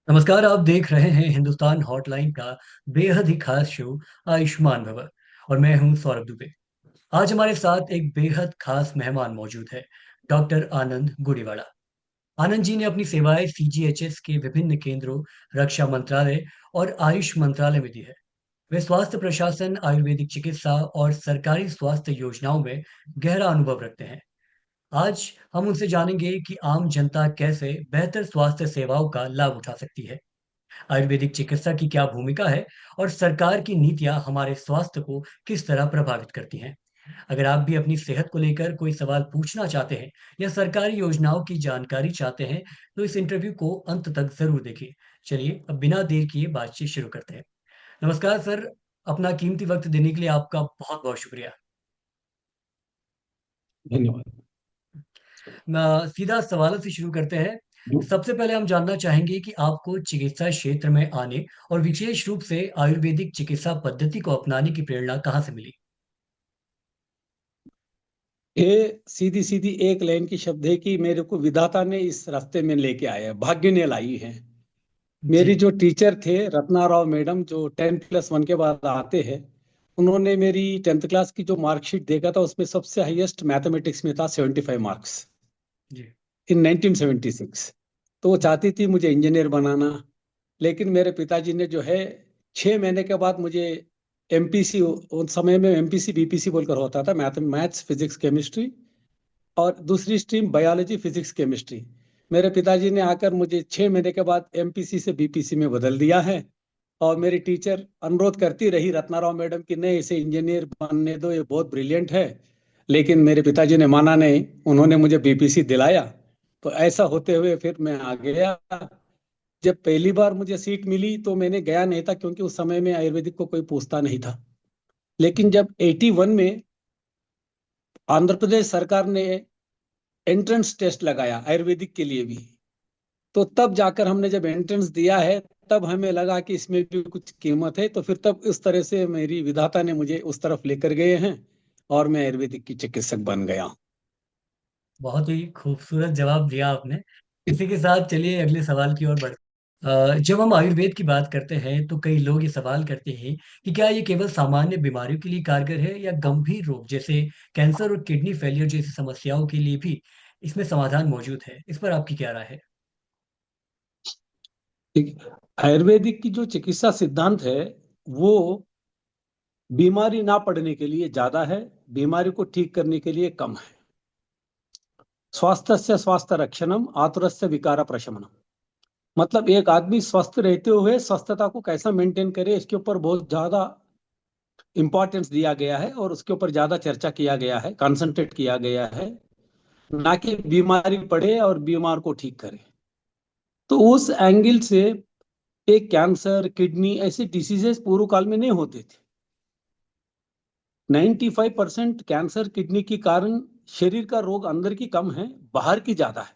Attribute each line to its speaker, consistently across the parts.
Speaker 1: नमस्कार। आप देख रहे हैं हिंदुस्तान हॉटलाइन का बेहद ही खास शो आयुष्मान भव। और मैं हूं सौरभ दुबे। आज हमारे साथ एक बेहद खास मेहमान मौजूद है, डॉक्टर आनंद गुड़ीवाला। आनंद जी ने अपनी सेवाएं सीजीएचएस के विभिन्न केंद्रों, रक्षा मंत्रालय और आयुष मंत्रालय में दी है। वे स्वास्थ्य प्रशासन, आयुर्वेदिक चिकित्सा और सरकारी स्वास्थ्य योजनाओं में गहरा अनुभव रखते हैं। आज हम उनसे जानेंगे कि आम जनता कैसे बेहतर स्वास्थ्य सेवाओं का लाभ उठा सकती है, आयुर्वेदिक चिकित्सा की क्या भूमिका है और सरकार की नीतियां हमारे स्वास्थ्य को किस तरह प्रभावित करती हैं। अगर आप भी अपनी सेहत को लेकर कोई सवाल पूछना चाहते हैं या सरकारी योजनाओं की जानकारी चाहते हैं, तो इस इंटरव्यू को अंत तक जरूर देखिए। चलिए अब बिना देर किए बातचीत शुरू करते हैं। नमस्कार सर, अपना कीमती वक्त देने के लिए आपका बहुत बहुत शुक्रिया।
Speaker 2: धन्यवाद।
Speaker 1: सीधा सवालों से शुरू करते हैं। सबसे पहले हम जानना चाहेंगे कि आपको चिकित्सा क्षेत्र में आने और विशेष रूप से आयुर्वेदिक चिकित्सा पद्धति को अपनाने की प्रेरणा कहाँ से मिली?
Speaker 2: ये सीधी सीधी एक लाइन की शब्द है कि मेरे को विधाता ने इस रास्ते में लेके आया, भाग्य ने लाई है।
Speaker 1: जी।
Speaker 2: मेरी जो टीचर थे रत्ना राव मैडम, जो 10+1 के बाद आते हैं, उन्होंने मेरी 10th क्लास की जो मार्कशीट देखा था उसमें सबसे हाईएस्ट मैथमेटिक्स में था 75 मार्क्स
Speaker 1: जी।
Speaker 2: इन 1976। तो वो चाहती थी मुझे इंजीनियर बनाना। लेकिन मेरे पिताजी ने जो है 6 महीने के बाद मुझे एमपीसी, उन समय में एमपीसी बीपीसी बोलकर होता था, मैथ्स फिजिक्स केमिस्ट्री, और दूसरी स्ट्रीम बायोलॉजी फिजिक्स केमिस्ट्री। मेरे पिताजी ने आकर मुझे 6 महीने के बाद एमपीसी से बीपीसी में बदल दिया है। और मेरी टीचर अनुरोध करती रही रत्नाराव मैडम की, नहीं इसे इंजीनियर बनने दो, ये बहुत ब्रिलियंट है। लेकिन मेरे पिताजी ने माना नहीं, उन्होंने मुझे बीपीसी दिलाया। तो ऐसा होते हुए फिर मैं आ गया। जब पहली बार मुझे सीट मिली तो मैंने गया नहीं था, क्योंकि उस समय में आयुर्वेदिक को कोई पूछता नहीं था। लेकिन
Speaker 1: जी।
Speaker 2: जब 81 में आंध्र प्रदेश सरकार ने एंट्रेंस टेस्ट लगाया आयुर्वेदिक के लिए भी, तो तब जाकर हमने जब एंट्रेंस दिया है, तब हमें लगा कि इसमें भी कुछ कीमत है। तो फिर तब इस तरह से मेरी विधाता ने मुझे उस तरफ लेकर गए हैं और मैं आयुर्वेदिक की चिकित्सक बन गया।
Speaker 1: बहुत ही खूबसूरत जवाब दिया आपने। इसी के साथ चलिए अगले सवाल की ओर बढ़। जब हम आयुर्वेद की बात करते हैं तो कई लोग ये सवाल करते हैं कि क्या ये केवल सामान्य बीमारियों के लिए कारगर है या गंभीर रोग जैसे कैंसर और किडनी फेलियर जैसी समस्याओं के लिए भी इसमें समाधान मौजूद है। इस पर आपकी क्या राय है?
Speaker 2: ठीक है। आयुर्वेदिक की जो चिकित्सा सिद्धांत है, वो बीमारी ना पड़ने के लिए ज्यादा है, बीमारी को ठीक करने के लिए कम है। स्वास्थ्य स्वास्थ्य रक्षणम, आतुरस्य विकार प्रशमनम। मतलब एक आदमी स्वस्थ रहते हुए स्वस्थता को कैसा मेंटेन करे, इसके ऊपर बहुत ज्यादा इंपॉर्टेंस दिया गया है और उसके ऊपर ज्यादा चर्चा किया गया है, कंसंट्रेट किया गया है। ना कि बीमारी पड़े और बीमार को ठीक करे। तो उस एंगल से एक कैंसर, किडनी ऐसे डिसीजेस पूर्व काल में नहीं होते थे। 95% कैंसर किडनी के कारण शरीर का रोग अंदर की कम है, बाहर की ज्यादा है।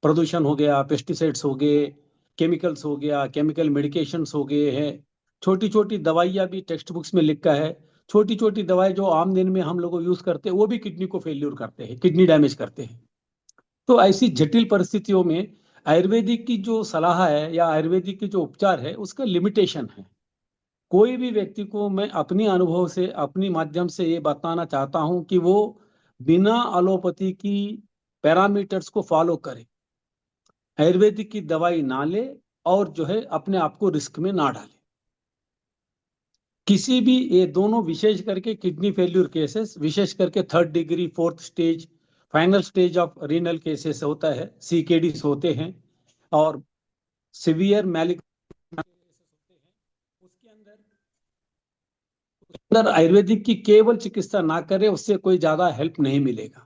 Speaker 2: प्रदूषण हो गया, पेस्टिसाइड्स हो गए, केमिकल्स हो गया, केमिकल मेडिकेशंस हो गए हैं। छोटी छोटी दवाइयाँ भी टेक्स्ट बुक्स में लिखा है। छोटी छोटी दवाई जो आम दिन में हम लोग यूज करते हैं, वो भी किडनी को फेल्यूर करते हैं, किडनी डैमेज करते हैं। तो ऐसी जटिल परिस्थितियों में आयुर्वेदिक की जो सलाह है या आयुर्वेदिक की जो उपचार है, उसका लिमिटेशन है। कोई भी व्यक्ति को मैं अपनी अनुभव से, अपनी माध्यम से ये बताना चाहता हूं कि वो बिना एलोपैथी की पैरामीटर्स को फॉलो करे, आयुर्वेदिक की दवाई ना ले, और जो है अपने आप को रिस्क में ना डाले। किसी भी, ये दोनों विशेष करके किडनी फेल्यूर केसेस, विशेष करके 3rd degree, 4th stage, final stage of renal cases होता है, सीकेडीज होते हैं, और सिवियर मैलिक, उसके अंदर आयुर्वेदिक की केवल चिकित्सा ना करे, उससे कोई ज्यादा हेल्प नहीं मिलेगा।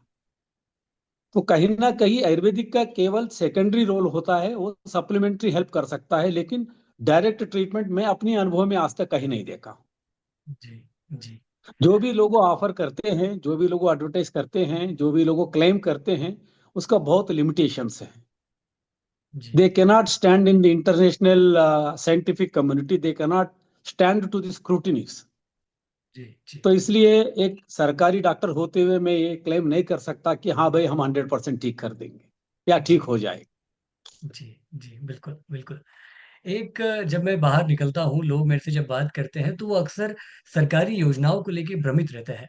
Speaker 2: तो कहीं ना कहीं आयुर्वेदिक का केवल सेकेंडरी रोल होता है, वो सप्लीमेंट्री हेल्प कर सकता है, लेकिन डायरेक्ट ट्रीटमेंट मैं अपनी अनुभव में आज तक कहीं नहीं देखा।
Speaker 1: जी। जी।
Speaker 2: जो भी लोग ऑफर करते हैं, जो भी लोग एडवर्टाइज करते हैं, जो भी लोग क्लेम करते हैं, उसका बहुत लिमिटेशंस है।
Speaker 1: जी।
Speaker 2: They cannot stand in the international scientific community, they cannot stand to the scrutinies.
Speaker 1: जी। जी।
Speaker 2: तो इसलिए एक सरकारी डॉक्टर होते हुए मैं ये क्लेम नहीं कर सकता कि हाँ भाई हम 100% ठीक कर देंगे या
Speaker 1: जी।
Speaker 2: ठीक हो जाए।
Speaker 1: जी। जी। बिल्कुल बिल्कुल। जब मैं बाहर निकलता हूँ, लोग मेरे से जब बात करते हैं तो वो अक्सर सरकारी योजनाओं को लेके भ्रमित रहते हैं।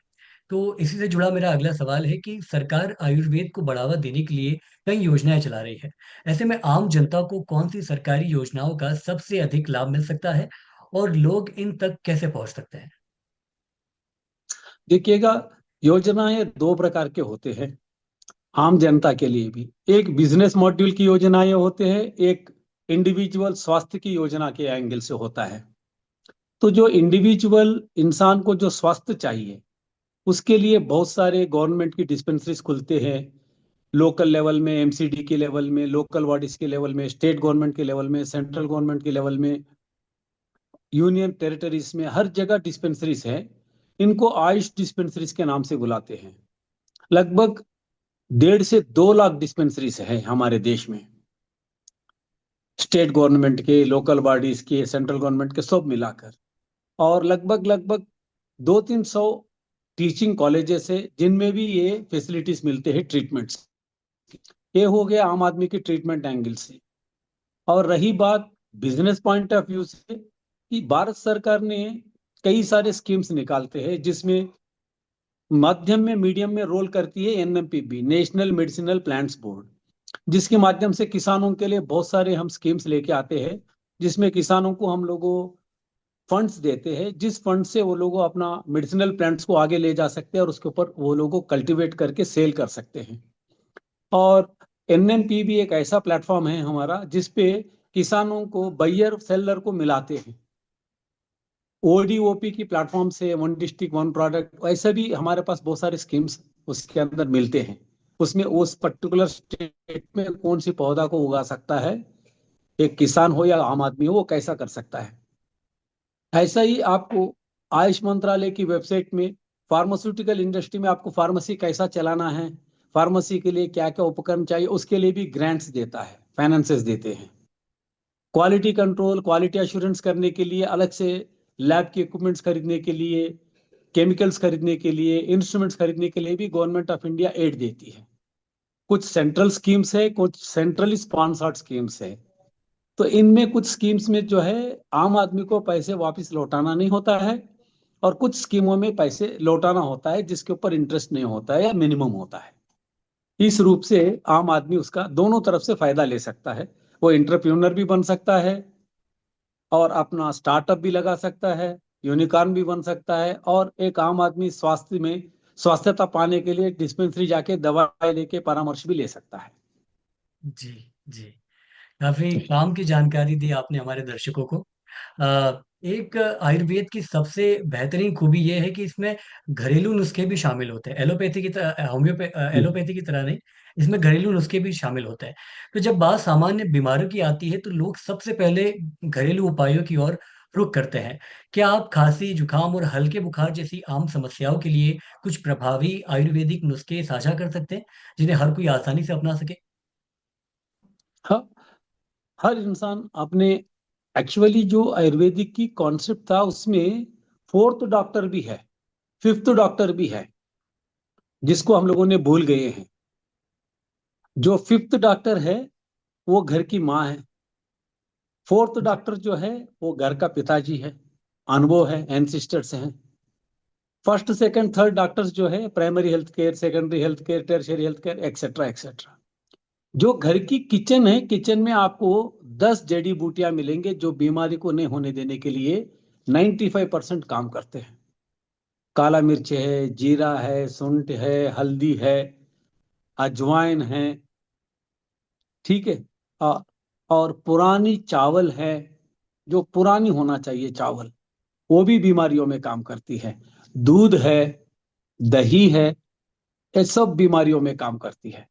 Speaker 1: तो इसी से जुड़ा मेरा अगला सवाल है कि सरकार आयुर्वेद को बढ़ावा देने के लिए कई योजनाएं चला रही है। ऐसे में आम जनता को कौन सी सरकारी योजनाओं का सबसे अधिक लाभ मिल सकता है और लोग इन तक कैसे पहुंच सकते हैं?
Speaker 2: देखिएगा, योजनाएं दो प्रकार के होते हैं आम जनता के लिए भी। एक बिजनेस मॉड्यूल की योजनाएं होते हैं, एक इंडिविजुअल स्वास्थ्य की योजना के एंगल से होता है। तो जो इंडिविजुअल इंसान को जो स्वास्थ्य चाहिए, उसके लिए बहुत सारे गवर्नमेंट की डिस्पेंसरीज खुलते हैं। लोकल लेवल में, एमसीडी के लेवल में, लोकल बॉडीज के लेवल में, स्टेट गवर्नमेंट के लेवल में, सेंट्रल गवर्नमेंट के लेवल में, यूनियन टेरिटरीज में, हर जगह डिस्पेंसरीज हैं। इनको आयुष डिस्पेंसरीज के नाम से बुलाते हैं। लगभग 1.5 से 2 लाख डिस्पेंसरीज है हमारे देश में, स्टेट गवर्नमेंट के, लोकल बॉडीज के, सेंट्रल गवर्नमेंट के, सब मिलाकर। और लगभग लगभग 200-300 टीचिंग कॉलेजेस है जिनमें भी ये फैसिलिटीज मिलते हैं ट्रीटमेंट्स। ये हो गया आम आदमी की ट्रीटमेंट एंगल से। और रही बात बिजनेस पॉइंट ऑफ व्यू से, कि भारत सरकार ने कई सारे स्कीम्स निकालते हैं जिसमें माध्यम में, मीडियम में रोल करती है एनएमपीबी, नेशनल मेडिसिनल प्लांट्स बोर्ड, जिसके माध्यम से किसानों के लिए बहुत सारे हम स्कीम्स लेके आते हैं, जिसमें किसानों को हम लोगों फंड्स देते हैं, जिस फंड से वो लोग अपना मेडिसिनल प्लांट्स को आगे ले जा सकते हैं और उसके ऊपर वो लोग कल्टीवेट करके सेल कर सकते हैं। और एनएमपीबी एक ऐसा प्लेटफॉर्म है हमारा जिसपे किसानों को बायर सेलर को मिलाते हैं। ओडीओपी की प्लेटफॉर्म से, वन डिस्ट्रिक्ट वन प्रोडक्ट, ऐसे भी हमारे पास बहुत सारे स्कीम्स उसके अंदर मिलते हैं। उसमें उस पर्टिकुलर स्टेट में कौन सी पौधा को उगा सकता है, एक किसान हो या आम आदमी हो, वो कैसा कर सकता है। ऐसा ही आपको आयुष मंत्रालय की वेबसाइट में फार्मास्यूटिकल इंडस्ट्री में आपको फार्मेसी कैसा चलाना है, फार्मेसी के लिए क्या क्या उपकरण चाहिए, उसके लिए भी ग्रांट्स देता है, फाइनेंसेस देते हैं। क्वालिटी कंट्रोल, क्वालिटी एश्योरेंस करने के लिए अलग से लैब के इक्विपमेंट्स खरीदने के लिए, केमिकल्स खरीदने के लिए, इंस्ट्रूमेंट्स खरीदने के लिए भी गवर्नमेंट ऑफ इंडिया एड देती है। कुछ सेंट्रल स्कीम्स है, कुछ सेंट्रली स्पॉन्सर्ड स्कीम्स है। तो इनमें कुछ स्कीम्स में जो है आम आदमी को पैसे वापस लौटाना नहीं होता है, और कुछ स्कीमों में पैसे लौटाना होता है जिसके ऊपर इंटरेस्ट नहीं होता है या मिनिमम होता है। इस रूप से आम आदमी उसका दोनों तरफ से फायदा ले सकता है। वो इंटरप्रेन्योर भी बन सकता है और अपना स्टार्टअप भी लगा सकता है, यूनिकॉर्न भी बन सकता है, और एक आम आदमी स्वास्थ्य में स्वास्थ्यता पाने के लिए डिस्पेंसरी जाके दवाई लेके परामर्श भी ले सकता है।
Speaker 1: जी, जी। काफी काम की जानकारी दी आपने हमारे दर्शकों को। एक आयुर्वेद की सबसे बेहतरीन खूबी यह है कि इसमें घरेलू नुस्खे भी शामिल होते हैं, एलोपैथी की तरह, एलोपैथी की तरह नहीं। इसमें घरेलू नुस्खे भी शामिल होते हैं। तो जब बात सामान्य बीमारियों की आती है तो लोग सबसे पहले घरेलू उपायों की ओर रुख करते हैं। क्या आप खांसी, जुकाम और हल्के बुखार जैसी आम समस्याओं के लिए कुछ प्रभावी आयुर्वेदिक नुस्खे साझा कर सकते हैं, जिन्हें हर कोई आसानी से अपना सके?
Speaker 2: हाँ, हर इंसान अपने, एक्चुअली जो आयुर्वेदिक की कॉन्सेप्ट था उसमें फोर्थ डॉक्टर भी है, फिफ्थ डॉक्टर भी है, जिसको हम लोगों ने भूल गए हैं। जो फिफ्थ डॉक्टर है वो घर की माँ है। फोर्थ
Speaker 1: जी,
Speaker 2: डॉक्टर जो है वो घर का पिताजी है, अनुभव है, एंसिस्टर्स हैं। फर्स्ट सेकंड थर्ड डॉक्टर्स जो है primary health care, secondary health care, tertiary health care, etcetera etcetera. जो घर की किचन है, किचन में आपको 10 जड़ी बूटियां मिलेंगे जो बीमारी को नहीं होने देने के लिए 95% काम करते हैं। काला मिर्च है, जीरा है, सुंठ है, हल्दी है, अजवाइन है, ठीक है। आ, और पुरानी चावल है, जो पुरानी होना चाहिए चावल, वो भी बीमारियों में काम करती है। दूध है, दही है, ये सब बीमारियों में काम करती है।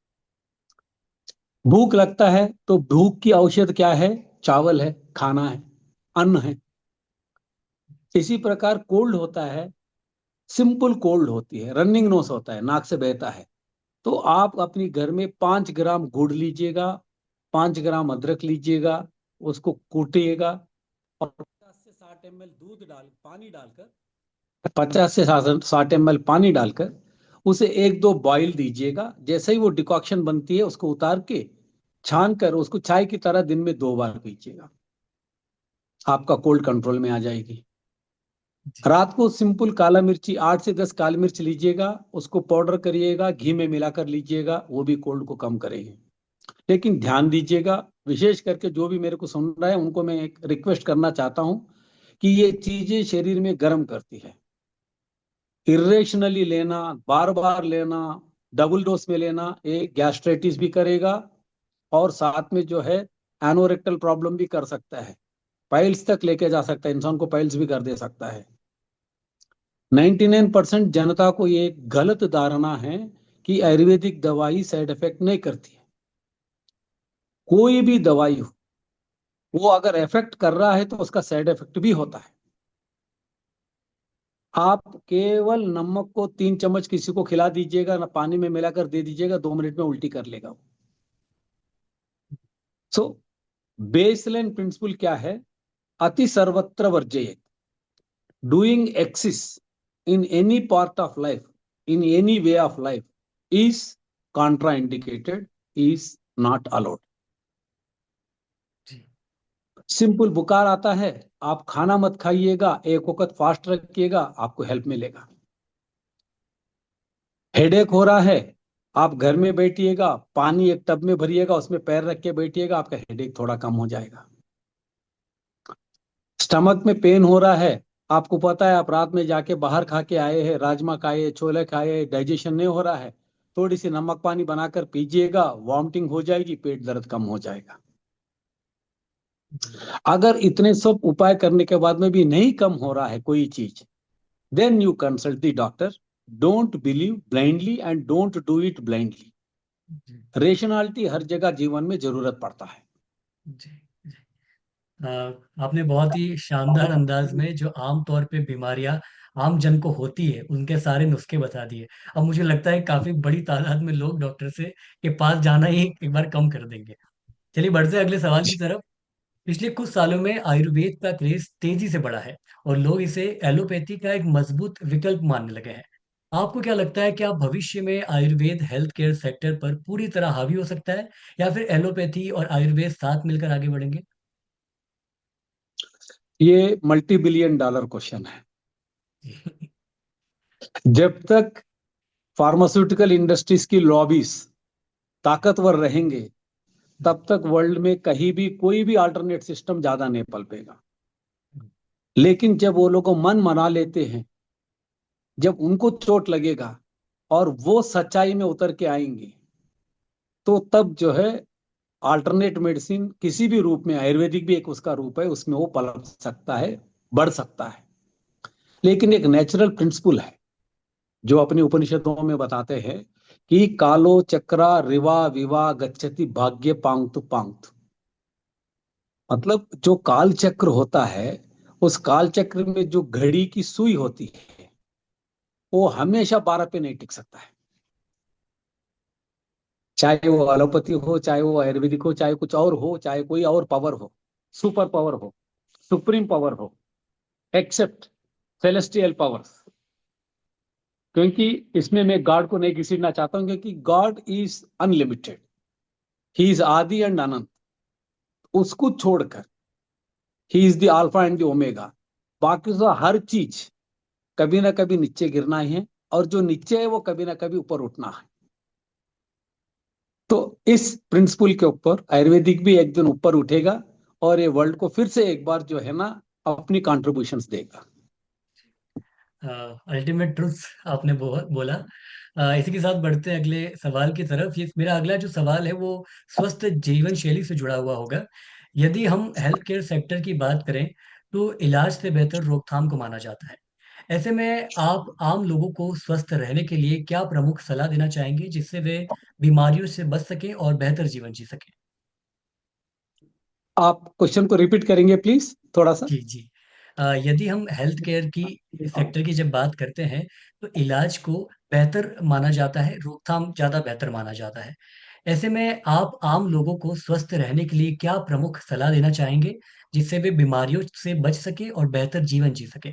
Speaker 2: भूख लगता है तो भूख की औषध क्या है? चावल है, खाना है, अन्न है। इसी प्रकार कोल्ड होता है, सिंपल कोल्ड होती है, रनिंग नोस होता है, नाक से बहता है, तो आप अपनी घर में 5 ग्राम गुड़ लीजिएगा, 5 ग्राम अदरक लीजिएगा, उसको कूटिएगा, और 50 से 60 ml दूध डाल पानी डालकर, 50 से 60 ml पानी डालकर उसे 1-2 बॉईल दीजिएगा। जैसे ही वो डिकॉक्शन बनती है उसको उतार के छान कर उसको चाय की तरह दिन में 2 बार पीजिएगा। आपका कोल्ड कंट्रोल में आ जाएगी।
Speaker 1: जी।
Speaker 2: रात को सिंपल काला मिर्ची 8 से 10 काली मिर्च लीजिएगा, उसको पाउडर करिएगा, घी में मिलाकर लीजिएगा, वो भी कोल्ड को कम करेगी। लेकिन ध्यान दीजिएगा, विशेष करके जो भी मेरे को सुन रहा है उनको मैं एक रिक्वेस्ट करना चाहता हूं कि ये चीजें शरीर में गर्म करती है। इरेशनली लेना, बार बार लेना, डबल डोज में लेना, ये गैस्ट्राइटिस भी करेगा और साथ में जो है एनोरेक्टल प्रॉब्लम भी कर सकता है, पाइल्स तक लेके जा सकता है, इंसान को पाइल्स भी कर दे सकता है। 99% जनता को ये गलत धारणा है कि आयुर्वेदिक दवाई साइड इफेक्ट नहीं करती है। कोई भी दवाई हो, वो अगर इफेक्ट कर रहा है तो उसका साइड इफेक्ट भी होता है। आप केवल नमक को 3 चम्मच किसी को खिला दीजिएगा ना, पानी में मिलाकर दे दीजिएगा, 2 मिनट में उल्टी कर लेगा वो। सो बेसलाइन प्रिंसिपल क्या है? अति सर्वत्र वर्जयेत। Doing excess in any part of life, in any way of life, is contraindicated, is not allowed.
Speaker 1: जी।
Speaker 2: सिंपल बुखार आता है, आप खाना मत खाइएगा, एक वक्त फास्ट रखिएगा, आपको हेल्प मिलेगा। हेडेक हो रहा है, आप घर में बैठिएगा, पानी एक टब में भरिएगा, उसमें पैर रख के बैठिएगा, आपका हेडेक थोड़ा कम हो जाएगा। स्टमक में पेन हो रहा है, आपको पता है आप रात में जाके बाहर खा के आए हैं, राजमा खाए, छोले खाए, डाइजेशन नहीं हो रहा है, थोड़ी सी नमक पानी बनाकर पीजिएगा, वॉमिटिंग हो जाएगी, पेट दर्द कम हो जाएगा।
Speaker 1: जी।
Speaker 2: अगर इतने सब उपाय करने के बाद में भी नहीं कम हो रहा है कोई चीज, then you consult the doctor. Don't believe blindly and don't do it blindly.
Speaker 1: जी।
Speaker 2: रेशनैलिटी हर जगह जीवन में जरूरत पड़ता है।
Speaker 1: जी। जी। अ, आपने बहुत ही शानदार अंदाज में जो आम तौर पे बीमारियां आम जन को होती है उनके सारे नुस्खे बता दिए। अब मुझे लगता है काफी बड़ी तादाद में लोग डॉक्टर से के पास जाना ही एक बार कम कर देंगे। चलिए बढ़ते हैं अगले सवाल की तरफ। पिछले कुछ सालों में आयुर्वेद का क्रेज तेजी से बढ़ा है और लोग इसे एलोपैथी का एक मजबूत विकल्प मानने लगे हैं। आपको क्या लगता है कि आप भविष्य में आयुर्वेद हेल्थ केयर सेक्टर पर पूरी तरह हावी हो सकता है या फिर एलोपैथी और आयुर्वेद साथ मिलकर आगे बढ़ेंगे?
Speaker 2: ये मल्टी बिलियन डॉलर क्वेश्चन है।
Speaker 1: जी।
Speaker 2: जब तक फार्मास्यूटिकल इंडस्ट्रीज की लॉबीज ताकतवर रहेंगे, तब तक वर्ल्ड में कहीं भी कोई भी अल्टरनेट सिस्टम ज्यादा नहीं पलपेगा। लेकिन जब वो लोग मन मना लेते हैं, जब उनको चोट लगेगा और वो सच्चाई में उतर के आएंगे, तो तब जो है अल्टरनेट मेडिसिन किसी भी रूप में, आयुर्वेदिक भी एक उसका रूप है, उसमें वो पलप सकता है, बढ़ सकता है। लेकिन एक नेचुरल प्रिंसिपल है जो अपने उपनिषदों में बताते हैं कि कालो चक्रा रिवा विवा गच्छति भाग्य पांगतु पांगतु। मतलब जो काल चक्र होता है, उस काल चक्र में जो घड़ी की सुई होती है, वो हमेशा 12 पे नहीं टिक सकता है। चाहे वो एलोपैथी हो, चाहे वो आयुर्वेदिक हो, चाहे कुछ और हो, चाहे कोई और पावर हो, सुपर पावर हो, सुप्रीम पावर हो, एक्सेप्ट सेलेस्टियल पावर्स। क्योंकि इसमें मैं गॉड को नहीं घसीटना चाहता हूं, क्योंकि God is unlimited, he is आदि एंड अनंत। उसको छोड़कर he is the alpha and the omega. बाकी तो हर चीज कभी ना कभी नीचे गिरना ही है, और जो नीचे है वो कभी ना कभी ऊपर उठना है। तो इस प्रिंसिपल के ऊपर आयुर्वेदिक भी एक दिन ऊपर उठेगा और ये वर्ल्ड को फिर से एक बार जो है ना अपनी कॉन्ट्रीब्यूशंस देगा।
Speaker 1: अल्टीमेट ट्रुथ आपने बोला। इसी के साथ बढ़ते हैं अगले सवाल की तरफ। ये मेरा अगला जो सवाल है वो स्वस्थ जीवन शैली से जुड़ा हुआ होगा। यदि हम हेल्थ केयर सेक्टर की बात करें तो इलाज से बेहतर रोकथाम को माना जाता है। ऐसे में आप आम लोगों को स्वस्थ रहने के लिए क्या प्रमुख सलाह देना चाहेंगे जिससे वे बीमारियों से बच सकें और बेहतर जीवन जी सकें?
Speaker 2: आप क्वेश्चन को रिपीट करेंगे प्लीज थोड़ा सा?
Speaker 1: जी, जी। यदि हम हेल्थ केयर की सेक्टर की जब बात करते हैं तो इलाज को बेहतर माना जाता है, रोकथाम ज़्यादा बेहतर माना जाता है। ऐसे में आप आम लोगों को स्वस्थ रहने के लिए क्या प्रमुख सलाह देना चाहेंगे, जिससे वे बीमारियों से बच सकें और बेहतर जीवन जी सकें?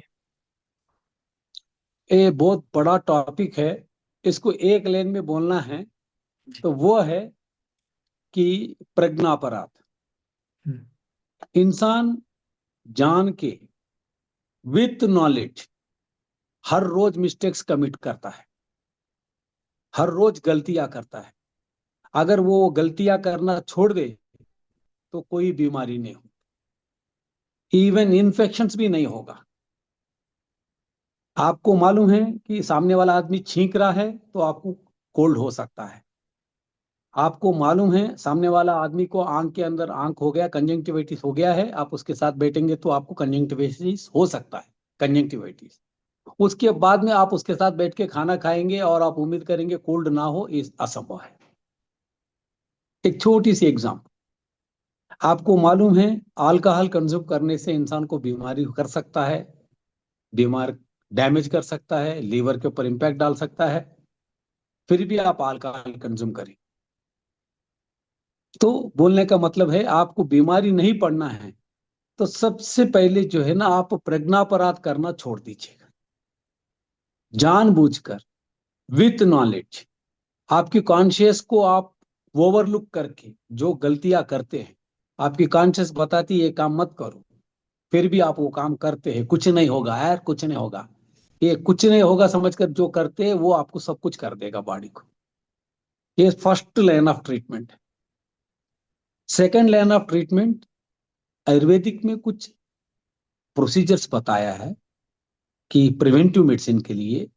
Speaker 2: ये बहुत बड़ा टॉपिक है, इसको एक लाइन में बोलना है
Speaker 1: जी।
Speaker 2: तो वो है कि प्रज्ञापराध।
Speaker 1: हुँ।
Speaker 2: इंसान जान के, विथ नॉलेज, हर रोज मिस्टेक्स कमिट करता है, हर रोज गलतियां करता है, अगर वो गलतियां करना छोड़ दे तो कोई बीमारी नहीं हो, इवन इन्फेक्शंस भी नहीं होगा। आपको मालूम है कि सामने वाला आदमी छींक रहा है तो आपको कोल्ड हो सकता है। आपको मालूम है सामने वाला आदमी को आंख के अंदर आंख हो गया, कंजंक्टिविटिस हो गया है, आप उसके साथ बैठेंगे तो आपको कंजंक्टिविटिस हो सकता है, कंजंक्टिविटिस। उसके बाद में आप उसके साथ बैठ के खाना खाएंगे और आप उम्मीद करेंगे कोल्ड ना हो, इस असंभव है। एक छोटी सी एग्जाम्पल, आपको मालूम है अल्कोहल कंज्यूम करने से इंसान को बीमारी कर सकता है, बीमार, डैमेज कर सकता है, लीवर के ऊपर इंपैक्ट डाल सकता है, फिर भी आप अल्कोहल कंज्यूम करें। तो बोलने का मतलब है आपको बीमारी नहीं पड़ना है तो सबसे पहले जो है ना, आप प्रज्ञापराध करना छोड़ दीजिएगा, जानबूझकर, विथ नॉलेज। आपकी कॉन्शियस को आप ओवरलुक करके जो गलतियां करते हैं, आपकी कॉन्शियस बताती है ये काम मत करो, फिर भी आप वो काम करते हैं, कुछ नहीं होगा यार, कुछ नहीं होगा, ये कुछ नहीं होगा समझकर जो करते हैं वो आपको सब कुछ कर देगा बॉडी को। ये फर्स्ट लाइन ऑफ ट्रीटमेंट है। Second line of treatment, Ayurvedic में कुछ प्रोसीजर्स बताया है कि प्रिवेंटिव मेडिसिन के लिए,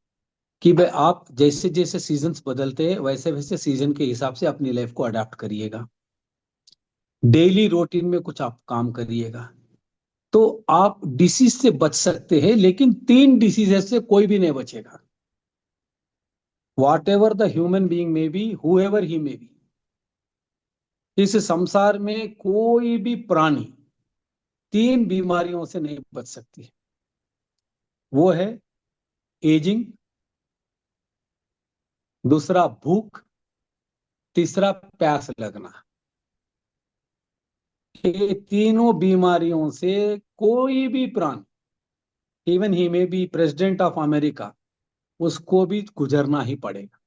Speaker 2: कि भाई आप जैसे जैसे सीजन्स बदलते हैं वैसे वैसे सीजन के हिसाब से अपनी लाइफ को अडाप्ट करिएगा, डेली रूटीन में कुछ आप काम करिएगा, तो आप डिसीज से बच सकते हैं। लेकिन तीन डिसीजेस से कोई भी नहीं बचेगा, what ever the human being में बी, हुएवर ही में बी, इस संसार में कोई भी प्राणी तीन बीमारियों से नहीं बच सकती। वो है एजिंग, दूसरा भूख, तीसरा प्यास लगना। ये तीनों बीमारियों से कोई भी प्राणी, इवन ही में बी प्रेसिडेंट ऑफ अमेरिका, उसको भी गुजरना ही पड़ेगा।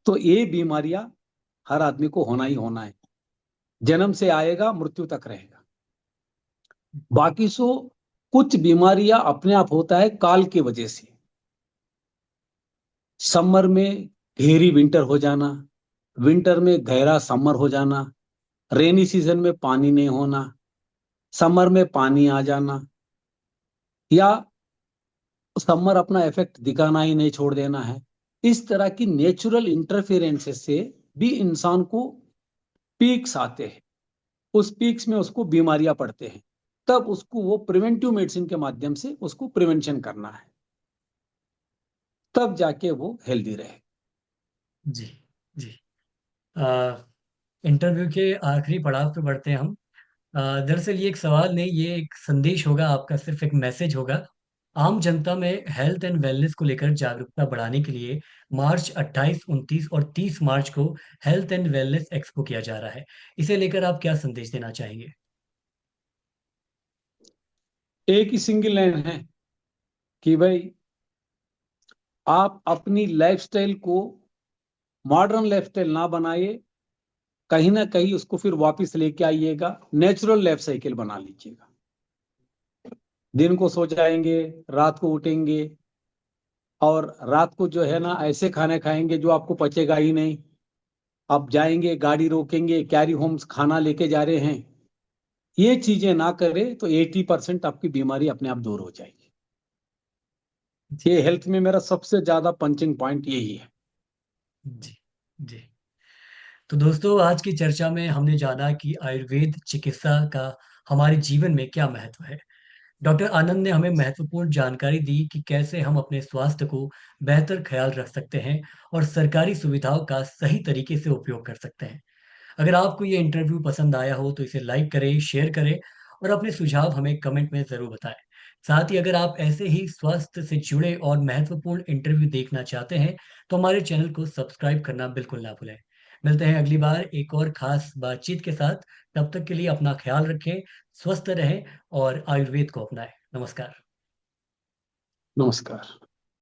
Speaker 2: तो ये बीमारियां हर आदमी को होना ही होना है, जन्म से आएगा मृत्यु तक रहेगा। बाकी सो कुछ बीमारियां अपने आप होता है काल की वजह से, समर में गहरी विंटर हो जाना, विंटर में गहरा समर हो जाना, रेनी सीजन में पानी नहीं होना, समर में पानी आ जाना, या समर अपना इफेक्ट दिखाना ही नहीं छोड़ देना है। इस तरह की नेचुरल इंटरफेरेंसेस से भी इंसान को पीक्स आते हैं, उस पीक्स में उसको बीमारियां पड़ते हैं, तब उसको वो प्रिवेंटिव मेडिसिन के माध्यम से उसको प्रिवेंशन करना है, तब जाके वो हेल्दी रहे।
Speaker 1: जी जी। इंटरव्यू के आखिरी पड़ाव पे बढ़ते हैं हम। दरअसल ये एक सवाल नहीं, ये एक संदेश होगा आपका, सिर्फ एक मैसेज होगा। आम जनता में हेल्थ एंड वेलनेस को लेकर जागरूकता बढ़ाने के लिए मार्च 28, 29 और 30 मार्च को हेल्थ एंड वेलनेस एक्सपो किया जा रहा है। इसे लेकर आप क्या संदेश देना चाहेंगे?
Speaker 2: एक ही सिंगल लाइन है कि भाई आप अपनी लाइफस्टाइल को मॉडर्न लाइफस्टाइल ना बनाइए, कहीं ना कहीं उसको फिर वापस लेके आइएगा, नेचुरल लाइफ साइकिल बना लीजिएगा। दिन को सो जाएंगे, रात को उठेंगे, और रात को जो है ना ऐसे खाने खाएंगे जो आपको पचेगा ही नहीं। आप जाएंगे, गाड़ी रोकेंगे, कैरी होम्स खाना लेके जा रहे हैं, ये चीजें ना करें तो 80% आपकी बीमारी अपने आप दूर हो जाएगी।
Speaker 1: जी
Speaker 2: ये हेल्थ में मेरा सबसे ज्यादा पंचिंग पॉइंट यही है।
Speaker 1: जी जी। तो दोस्तों, आज की चर्चा में हमने जाना कि आयुर्वेद चिकित्सा का हमारे जीवन में क्या महत्व है। डॉक्टर आनंद ने हमें महत्वपूर्ण जानकारी दी कि कैसे हम अपने स्वास्थ्य को बेहतर ख्याल रख सकते हैं और सरकारी सुविधाओं का सही तरीके से उपयोग कर सकते हैं। अगर आपको ये इंटरव्यू पसंद आया हो तो इसे लाइक करें, शेयर करें और अपने सुझाव हमें कमेंट में ज़रूर बताएं। साथ ही अगर आप ऐसे ही स्वास्थ्य से जुड़े और महत्वपूर्ण इंटरव्यू देखना चाहते हैं तो हमारे चैनल को सब्सक्राइब करना बिल्कुल ना भूलें। मिलते हैं अगली बार एक और खास बातचीत के साथ। तब तक के लिए अपना ख्याल रखें, स्वस्थ रहें और आयुर्वेद को अपनाएं। नमस्कार।
Speaker 2: नमस्कार।